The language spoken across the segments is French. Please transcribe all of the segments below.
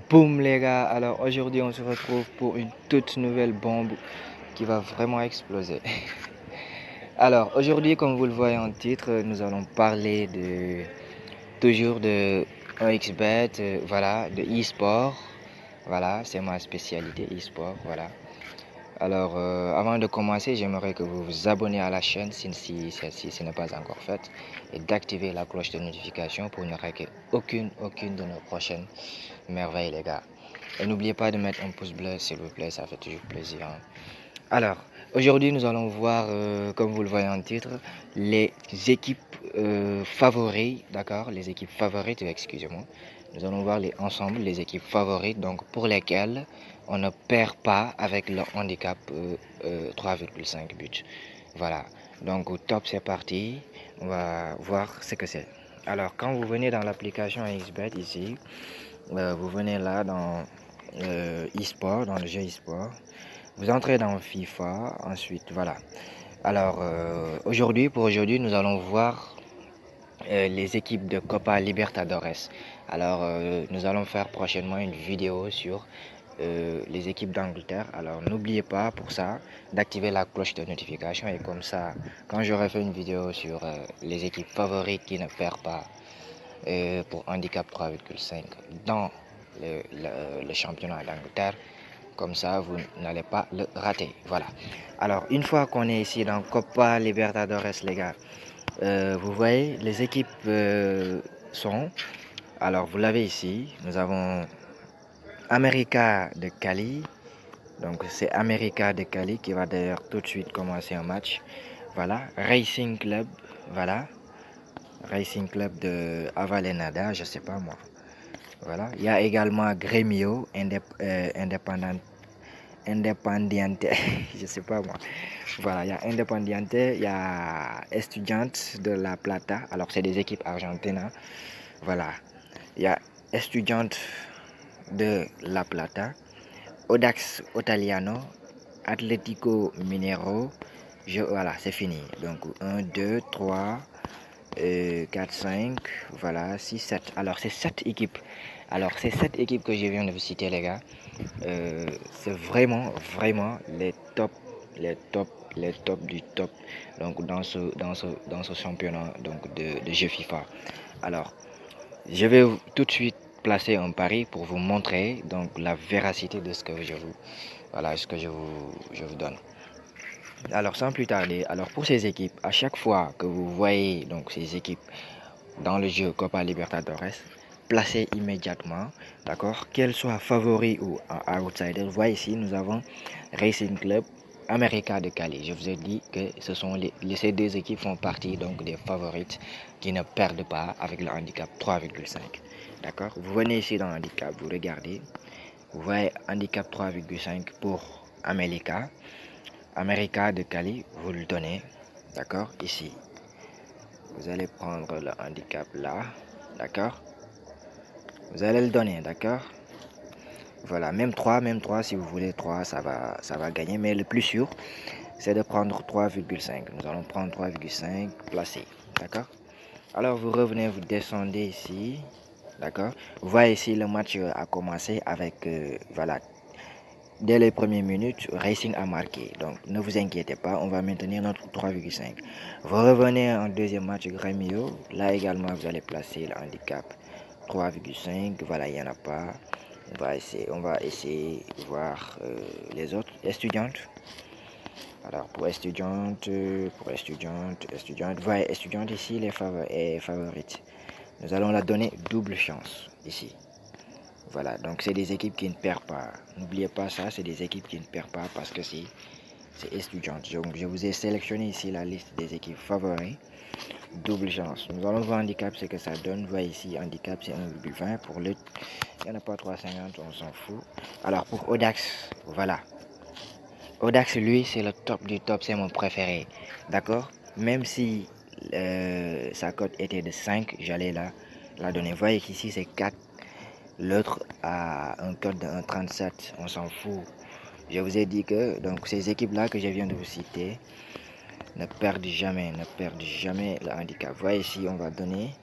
Boum les gars, alors aujourd'hui on se retrouve pour une toute nouvelle bombe qui va vraiment exploser. Alors aujourd'hui comme vous le voyez en titre, nous allons parler de toujours de 1xBet, voilà, de e-sport. Voilà, c'est ma spécialité e-sport, voilà. Alors avant de commencer, j'aimerais que vous vous abonnez à la chaîne si ce n'est pas encore fait et d'activer la cloche de notification pour ne rater aucune de nos prochaines merveilles les gars. Et n'oubliez pas de mettre un pouce bleu, s'il vous plaît, ça fait toujours plaisir, hein. Alors, aujourd'hui, nous allons voir, comme vous le voyez en titre, les équipes favorites, d'accord? Les équipes favorites, excusez-moi. Nous allons voir ensemble les équipes favorites, donc pour lesquelles on ne perd pas avec le handicap 3,5 buts. Voilà, donc au top, c'est parti. On va voir ce que c'est. Alors, quand vous venez dans l'application XBet ici, vous venez là dans e-sport, dans le jeu e-sport. Vous entrez dans FIFA, ensuite voilà. Alors pour aujourd'hui, nous allons voir les équipes de Copa Libertadores. Alors nous allons faire prochainement une vidéo sur les équipes d'Angleterre. Alors n'oubliez pas pour ça d'activer la cloche de notification et comme ça, quand j'aurai fait une vidéo sur les équipes favorites qui ne perdent pas pour handicap 3,5 dans le championnat d'Angleterre. Comme ça, vous n'allez pas le rater. Voilà. Alors, une fois qu'on est ici dans Copa Libertadores, les gars, vous voyez, les équipes sont... Alors, vous l'avez ici. Nous avons América de Cali. Donc, c'est América de Cali qui va d'ailleurs tout de suite commencer un match. Voilà. Racing Club. Voilà. Racing Club de Avalenada, je sais pas moi. Voilà. Il y a également Gremio, Independiente, je sais pas moi. Voilà, il y a Independiente, il y a Estudiantes de La Plata. Alors, c'est des équipes argentines, hein. Voilà. Il y a Estudiantes de La Plata, Audax Italiano, Atlético Minero. Voilà, c'est fini. Donc, 1, 2, 3, 4, 5, voilà, 6, 7. Alors, c'est 7 équipes. Alors, c'est 7 équipes que je viens de vous citer, les gars. C'est vraiment les top, les top du top. Donc, dans ce championnat donc, de jeux FIFA. Alors, je vais tout de suite placer un pari pour vous montrer donc la véracité de ce que je vous donne. Alors sans plus tarder, alors pour ces équipes, à chaque fois que vous voyez donc ces équipes dans le jeu Copa Libertadores, placez immédiatement, d'accord, qu'elles soient favoris ou outsiders. Vous voyez ici, nous avons Racing Club, América de Cali. Je vous ai dit que ces deux équipes font partie donc des favorites qui ne perdent pas avec le handicap 3,5. D'accord. Vous venez ici dans handicap, vous regardez, vous voyez handicap 3,5 pour América. América de Cali, vous le donnez, d'accord, ici. Vous allez prendre le handicap là, d'accord. Vous allez le donner, d'accord. Voilà, même 3 si vous voulez 3, ça va gagner. Mais le plus sûr, c'est de prendre 3,5. Nous allons prendre 3,5, placé, d'accord. Alors vous revenez, vous descendez ici, d'accord. Vous voyez ici, le match a commencé avec, voilà, dès les premières minutes, Racing a marqué. Donc, ne vous inquiétez pas, on va maintenir notre 3,5. Vous revenez en deuxième match, Grêmio. Là également, vous allez placer le handicap 3,5. Voilà, il n'y en a pas. On va essayer de voir les autres. Étudiantes. Alors, pour étudiantes, voilà, étudiantes ici, les favorites. Nous allons la donner double chance ici. Voilà, donc c'est des équipes qui ne perdent pas. N'oubliez pas ça, c'est des équipes qui ne perdent pas parce que c'est étudiante. Donc je vous ai sélectionné ici la liste des équipes favoris. Double chance. Nous allons voir handicap, ce que ça donne. Vous voyez ici, handicap c'est 1,20. Pour le, il n'y en a pas 3,50, on s'en fout. Alors pour Audax, voilà. Audax, lui, c'est le top du top, c'est mon préféré. D'accord. Même si sa cote était de 5, j'allais la donner. Vous voyez qu'ici c'est 4. L'autre a un code de 1,37, on s'en fout. Je vous ai dit que donc ces équipes-là que je viens de vous citer ne perdent jamais le handicap. Vous voyez ici, on va donner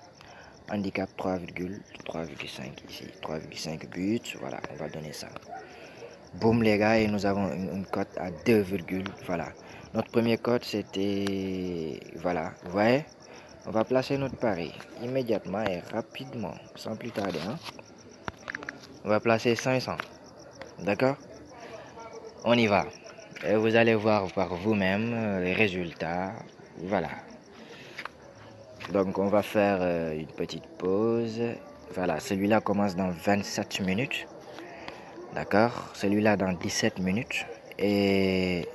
handicap 3,5 ici, 3,5 buts, voilà, on va donner ça. Boum les gars, et nous avons une cote à 2, voilà. Notre premier cote c'était, voilà, vous voyez, on va placer notre pari immédiatement et rapidement, sans plus tarder, hein. On va placer 500, d'accord? On y va. Et vous allez voir par vous-même les résultats, voilà. Donc on va faire une petite pause. Voilà, celui-là commence dans 27 minutes. D'accord? Celui-là dans 17 minutes. Et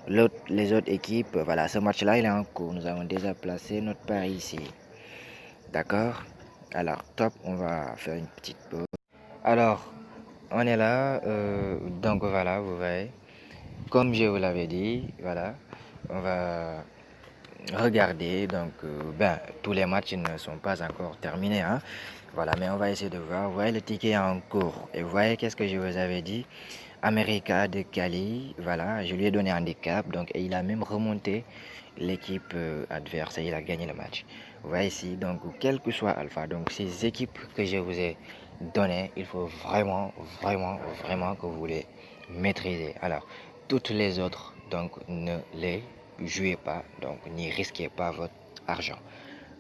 les autres équipes, voilà, ce match-là, il est en cours. Nous avons déjà placé notre pari ici. D'accord? Alors, top, on va faire une petite pause. Alors, on est là. Donc voilà, vous voyez. Comme je vous l'avais dit, voilà, on va regarder. Donc, tous les matchs ne sont pas encore terminés, hein. Voilà, mais on va essayer de voir. Vous voyez, le ticket est en cours. Et vous voyez, qu'est-ce que je vous avais dit? America de Cali, voilà, je lui ai donné un handicap. Donc, et il a même remonté l'équipe adverse et il a gagné le match. Vous voyez ici, donc, quel que soit Alpha, donc, ces équipes que je vous ai données, il faut vraiment, vraiment, vraiment que vous les maîtrisez. Alors, toutes les autres, donc, ne les jouez pas, donc, n'y risquez pas votre argent.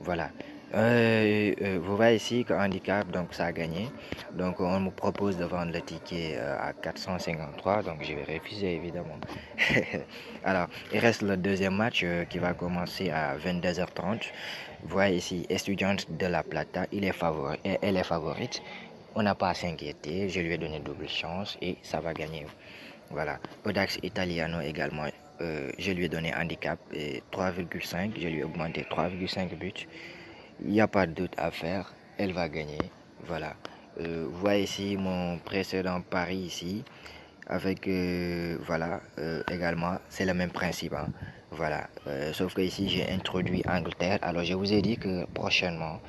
Voilà. Vous voyez ici que handicap, donc ça a gagné. Donc on me propose de vendre le ticket à 453, donc je vais refuser évidemment. Alors, il reste le deuxième match qui va commencer à 22h30. Vous voyez ici, Estudiante de La Plata, elle est favorite. On n'a pas à s'inquiéter, je lui ai donné double chance et ça va gagner. Voilà, Audax Italiano également, je lui ai donné handicap et 3,5, je lui ai augmenté 3,5 buts. Il n'y a pas de doute à faire, elle va gagner. Voilà, vous voyez ici mon précédent pari ici, avec, voilà, également, c'est le même principe, hein. Voilà, sauf que ici j'ai introduit Angleterre. Alors je vous ai dit que prochainement,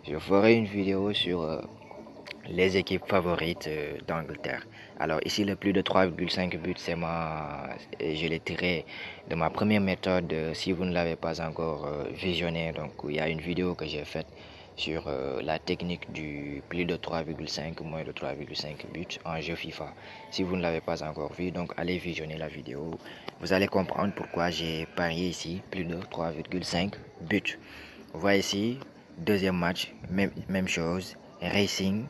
je ferai une vidéo sur les équipes favorites d'Angleterre. Alors ici le plus de 3,5 buts, je l'ai tiré de ma première méthode. Si vous ne l'avez pas encore visionné, donc il y a une vidéo que j'ai faite sur la technique du plus de 3,5, moins de 3,5 buts en jeu FIFA. Si vous ne l'avez pas encore vu, donc allez visionner la vidéo. Vous allez comprendre pourquoi j'ai parié ici plus de 3,5 buts. Vous voyez ici, deuxième match, même chose, Racing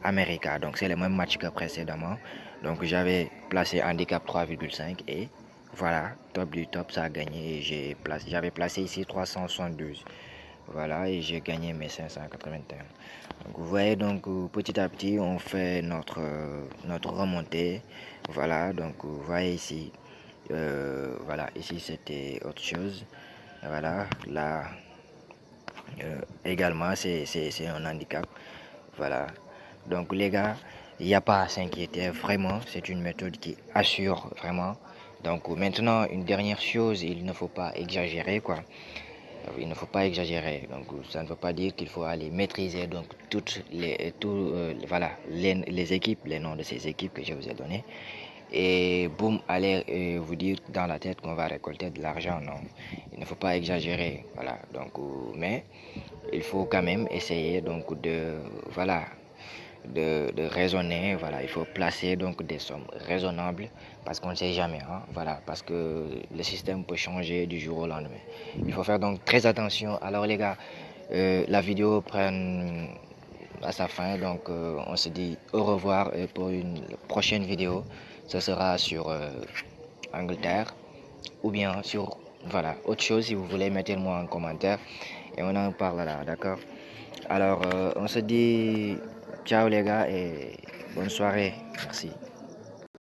America. Donc c'est le même match que précédemment. Donc j'avais placé handicap 3,5 et voilà, top du top, ça a gagné. J'avais placé ici 372. Voilà, et j'ai gagné mes 581. Donc vous voyez, donc petit à petit, on fait notre remontée. Voilà, donc vous voyez ici, voilà, ici c'était autre chose. Voilà, là également c'est un handicap. Voilà, donc les gars, il n'y a pas à s'inquiéter, vraiment, c'est une méthode qui assure vraiment. Donc maintenant, une dernière chose, il ne faut pas exagérer, quoi. Il ne faut pas exagérer. Donc ça ne veut pas dire qu'il faut aller maîtriser donc voilà, les équipes, les noms de ces équipes que je vous ai donné. Et boum, aller vous dire dans la tête qu'on va récolter de l'argent. Non, il ne faut pas exagérer. Voilà. Donc, mais il faut quand même essayer donc voilà, de raisonner. Voilà, il faut placer donc des sommes raisonnables parce qu'on ne sait jamais, hein. Voilà, parce que le système peut changer du jour au lendemain. Il faut faire donc très attention. Alors les gars, la vidéo prend à sa fin, donc on se dit au revoir pour une prochaine vidéo. Ce sera sur Angleterre ou bien sur, voilà, autre chose. Si vous voulez, mettez-moi en commentaire et on en parle là, d'accord? Alors on se dit ciao les gars et bonne soirée, merci.